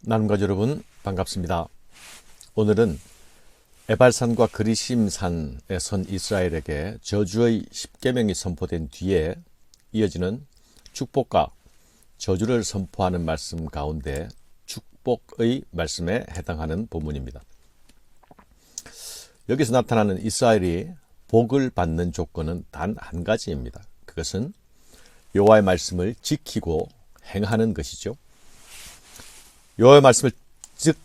나눔가족 여러분 반갑습니다. 오늘은 에발산과 그리심산에 선 이스라엘에게 저주의 10계명이 선포된 뒤에 이어지는 축복과 저주를 선포하는 말씀 가운데 축복의 말씀에 해당하는 본문입니다. 여기서 나타나는 이스라엘이 복을 받는 조건은 단 한 가지입니다. 그것은 여호와의 말씀을 지키고 행하는 것이죠. 여호와의 말씀을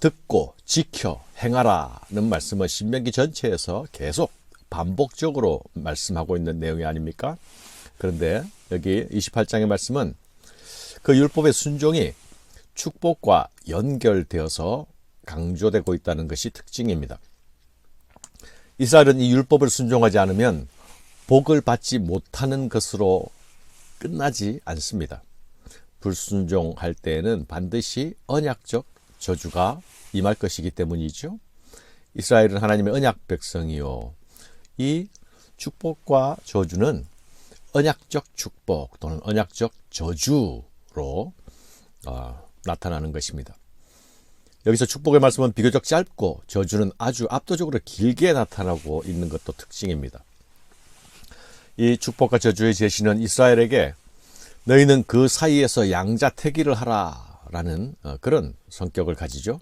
듣고 지켜 행하라는 말씀은 신명기 전체에서 계속 반복적으로 말씀하고 있는 내용이 아닙니까? 그런데 여기 28장의 말씀은 그 율법의 순종이 축복과 연결되어서 강조되고 있다는 것이 특징입니다. 이스라엘은 이 율법을 순종하지 않으면 복을 받지 못하는 것으로 끝나지 않습니다. 불순종할 때에는 반드시 언약적 저주가 임할 것이기 때문이죠. 이스라엘은 하나님의 언약 백성이요. 이 축복과 저주는 언약적 축복 또는 언약적 저주로 나타나는 것입니다. 여기서 축복의 말씀은 비교적 짧고 저주는 아주 압도적으로 길게 나타나고 있는 것도 특징입니다. 이 축복과 저주의 제시는 이스라엘에게 너희는 그 사이에서 양자택일을 하라라는 그런 성격을 가지죠.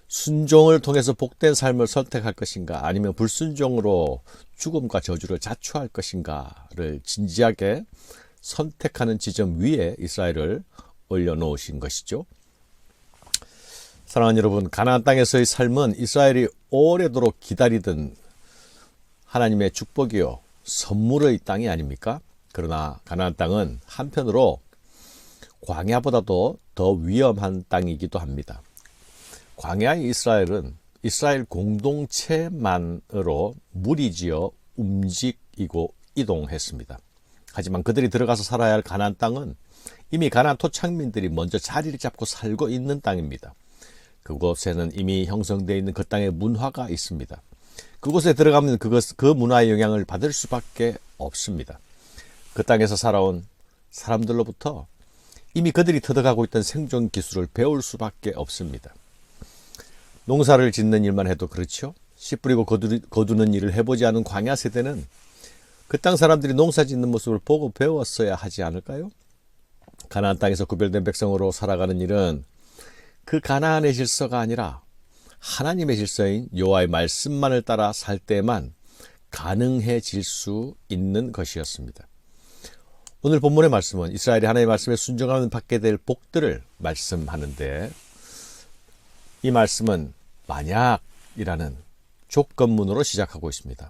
순종을 통해서 복된 삶을 선택할 것인가 아니면 불순종으로 죽음과 저주를 자초할 것인가를 진지하게 선택하는 지점 위에 이스라엘을 올려놓으신 것이죠. 사랑하는 여러분, 가나안 땅에서의 삶은 이스라엘이 오래도록 기다리던 하나님의 축복이요 선물의 땅이 아닙니까? 그러나 가나안 땅은 한편으로 광야보다도 더 위험한 땅이기도 합니다. 광야의 이스라엘은 이스라엘 공동체만으로 무리지어 움직이고 이동했습니다. 하지만 그들이 들어가서 살아야 할 가나안 땅은 이미 가나안 토착민들이 먼저 자리를 잡고 살고 있는 땅입니다. 그곳에는 이미 형성되어 있는 그 땅의 문화가 있습니다. 그곳에 들어가면 그 문화의 영향을 받을 수밖에 없습니다. 그 땅에서 살아온 사람들로부터 이미 그들이 터득하고 있던 생존 기술을 배울 수밖에 없습니다. 농사를 짓는 일만 해도 그렇죠. 씨 뿌리고 거두는 일을 해보지 않은 광야 세대는 그 땅 사람들이 농사 짓는 모습을 보고 배웠어야 하지 않을까요? 가나안 땅에서 구별된 백성으로 살아가는 일은 그 가나안의 질서가 아니라 하나님의 질서인 여호와의 말씀만을 따라 살 때만 가능해질 수 있는 것이었습니다. 오늘 본문의 말씀은 이스라엘이 하나님의 말씀에 순종하면 받게 될 복들을 말씀하는데 이 말씀은 만약이라는 조건문으로 시작하고 있습니다.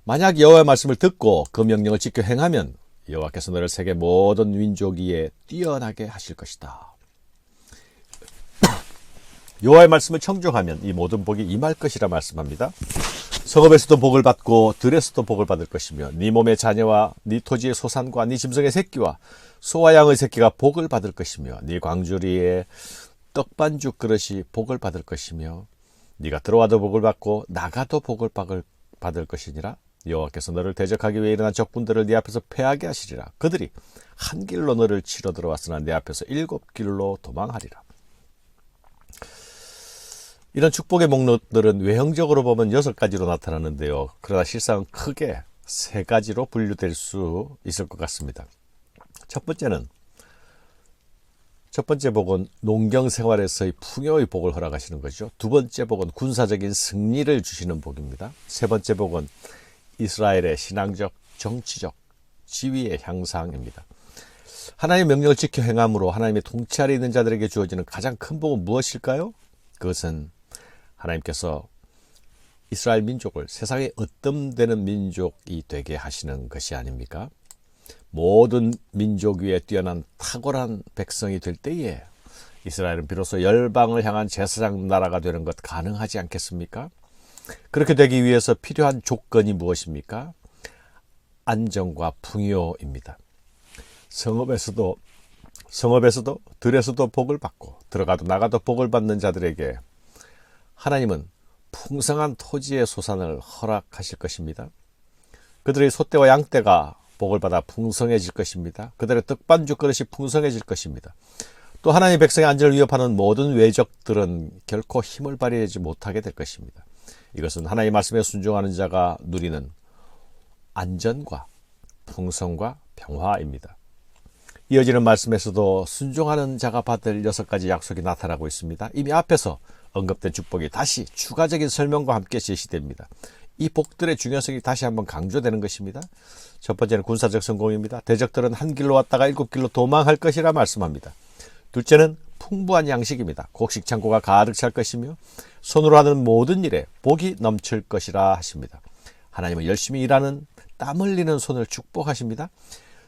만약 여호와의 말씀을 듣고 그 명령을 지켜 행하면 여호와께서 너를 세계 모든 민족 위에 뛰어나게 하실 것이다. 여호와의 말씀을 청종하면 이 모든 복이 임할 것이라 말씀합니다. 성읍에서도 복을 받고 들에서도 복을 받을 것이며 네 몸의 자녀와 네 토지의 소산과 네 짐승의 새끼와 소와 양의 새끼가 복을 받을 것이며 네 광주리의 떡반죽 그릇이 복을 받을 것이며 네가 들어와도 복을 받고 나가도 복을 받을 것이니라. 여호와께서 너를 대적하기 위해 일어난 적군들을 네 앞에서 패하게 하시리라. 그들이 한 길로 너를 치러 들어왔으나 네 앞에서 7길로 도망하리라. 이런 축복의 목록들은 외형적으로 보면 6가지로 나타나는데요. 그러나 실상은 크게 3가지로 분류될 수 있을 것 같습니다. 첫 번째 복은 농경생활에서의 풍요의 복을 허락하시는 거죠. 두 번째 복은 군사적인 승리를 주시는 복입니다. 세 번째 복은 이스라엘의 신앙적, 정치적 지위의 향상입니다. 하나님의 명령을 지켜 행함으로 하나님의 통치 아래 있는 자들에게 주어지는 가장 큰 복은 무엇일까요? 그것은 하나님께서 이스라엘 민족을 세상에 으뜸되는 민족이 되게 하시는 것이 아닙니까? 모든 민족 위에 뛰어난 탁월한 백성이 될 때에 이스라엘은 비로소 열방을 향한 제사장 나라가 되는 것 가능하지 않겠습니까? 그렇게 되기 위해서 필요한 조건이 무엇입니까? 안정과 풍요입니다. 성읍에서도 들에서도 복을 받고 들어가도 나가도 복을 받는 자들에게 하나님은 풍성한 토지의 소산을 허락하실 것입니다. 그들의 소떼와 양떼가 복을 받아 풍성해질 것입니다. 그들의 떡반죽 그릇이 풍성해질 것입니다. 또 하나님의 백성의 안전을 위협하는 모든 외적들은 결코 힘을 발휘하지 못하게 될 것입니다. 이것은 하나님의 말씀에 순종하는 자가 누리는 안전과 풍성과 평화입니다. 이어지는 말씀에서도 순종하는 자가 받을 6가지 약속이 나타나고 있습니다. 이미 앞에서 언급된 축복이 다시 추가적인 설명과 함께 제시됩니다. 이 복들의 중요성이 다시 한번 강조되는 것입니다. 첫 번째는 군사적 성공입니다. 대적들은 한 길로 왔다가 7길로 도망할 것이라 말씀합니다. 둘째는 풍부한 양식입니다. 곡식 창고가 가득 찰 것이며 손으로 하는 모든 일에 복이 넘칠 것이라 하십니다. 하나님은 열심히 일하는 땀 흘리는 손을 축복하십니다.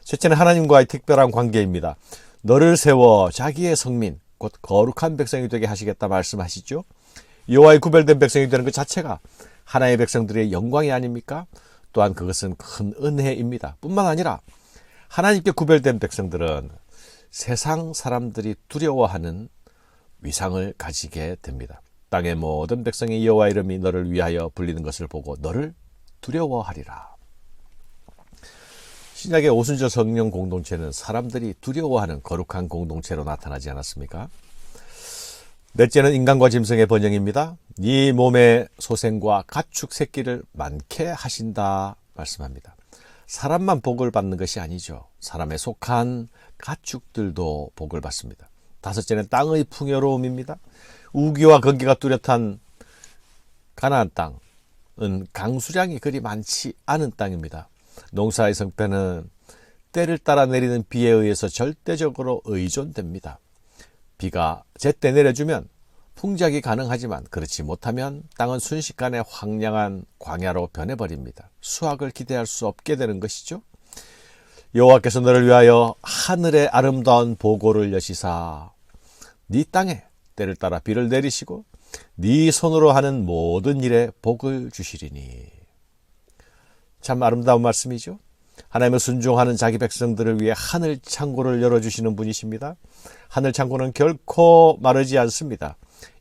셋째는 하나님과의 특별한 관계입니다. 너를 세워 자기의 성민 곧 거룩한 백성이 되게 하시겠다 말씀하시죠. 여호와의 구별된 백성이 되는 것 자체가 하나님의 백성들의 영광이 아닙니까? 또한 그것은 큰 은혜입니다. 뿐만 아니라 하나님께 구별된 백성들은 세상 사람들이 두려워하는 위상을 가지게 됩니다. 땅의 모든 백성이 여호와 이름이 너를 위하여 불리는 것을 보고 너를 두려워하리라. 신약의 오순절 성령 공동체는 사람들이 두려워하는 거룩한 공동체로 나타나지 않았습니까? 넷째는 인간과 짐승의 번영입니다. 네 몸의 소생과 가축 새끼를 많게 하신다 말씀합니다. 사람만 복을 받는 것이 아니죠. 사람에 속한 가축들도 복을 받습니다. 다섯째는 땅의 풍요로움입니다. 우기와 건기가 뚜렷한 가나안 땅은 강수량이 그리 많지 않은 땅입니다. 농사의 성패는 때를 따라 내리는 비에 의해서 절대적으로 의존됩니다. 비가 제때 내려주면 풍작이 가능하지만 그렇지 못하면 땅은 순식간에 황량한 광야로 변해버립니다. 수확을 기대할 수 없게 되는 것이죠. 여호와께서 너를 위하여 하늘의 아름다운 보고를 여시사 네 땅에 때를 따라 비를 내리시고 네 손으로 하는 모든 일에 복을 주시리니. 참 아름다운 말씀이죠. 하나님을 순종하는 자기 백성들을 위해 하늘 창고를 열어주시는 분이십니다. 하늘 창고는 결코 마르지 않습니다.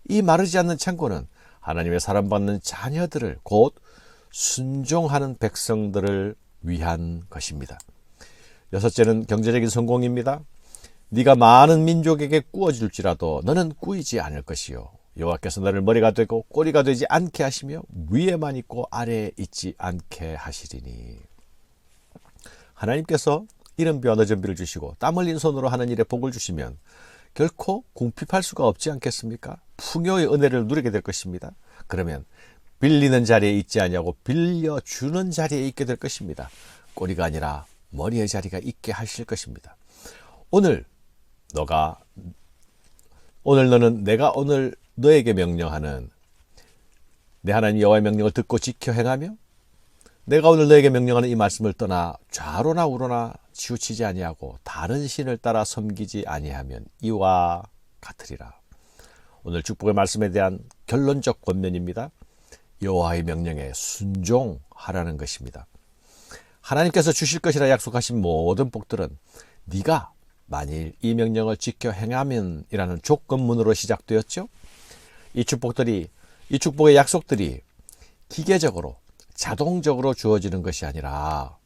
이 마르지 않는 창고는 하나님의 사랑받는 자녀들을 곧 순종하는 백성들을 위한 것입니다. 여섯째는 경제적인 성공입니다. 네가 많은 민족에게 꾸어줄지라도 너는 꾸이지 않을 것이요 여호와께서 너를 머리가 되고 꼬리가 되지 않게 하시며 위에만 있고 아래에 있지 않게 하시리니. 하나님께서 이른비와 늦은 비를 주시고 땀 흘린 손으로 하는 일에 복을 주시면 결코 궁핍할 수가 없지 않겠습니까? 풍요의 은혜를 누리게 될 것입니다. 그러면 빌리는 자리에 있지 아니하고 빌려주는 자리에 있게 될 것입니다. 꼬리가 아니라 머리의 자리가 있게 하실 것입니다. 오늘 너는 내가 오늘 너에게 명령하는 내 하나님 여호와의 명령을 듣고 지켜 행하며 내가 오늘 너에게 명령하는 이 말씀을 떠나 좌로나 우로나 치우치지 아니하고 다른 신을 따라 섬기지 아니하면 이와 같으리라. 오늘 축복의 말씀에 대한 결론적 권면입니다. 여호와의 명령에 순종하라는 것입니다. 하나님께서 주실 것이라 약속하신 모든 복들은 네가 만일 이 명령을 지켜 행하면 이라는 조건문으로 시작되었죠. 이 축복의 약속들이 기계적으로 자동적으로 주어지는 것이 아니라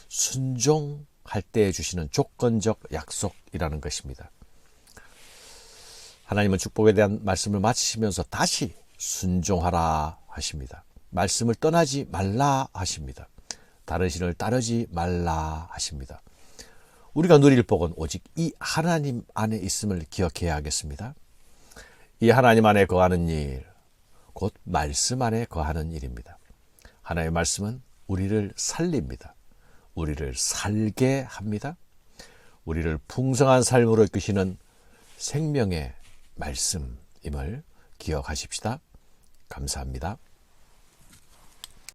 순종할 때 주시는 조건적 약속이라는 것입니다. 하나님은 축복에 대한 말씀을 마치시면서 다시 순종하라 하십니다. 말씀을 떠나지 말라 하십니다. 다른 신을 따르지 말라 하십니다. 우리가 누릴 복은 오직 이 하나님 안에 있음을 기억해야 하겠습니다. 이 하나님 안에 거하는 일, 곧 말씀 안에 거하는 일입니다. 하나님의 말씀은 우리를 살립니다. 우리를 살게 합니다. 우리를 풍성한 삶으로 이끄시는 생명의 말씀임을 기억하십시다. 감사합니다.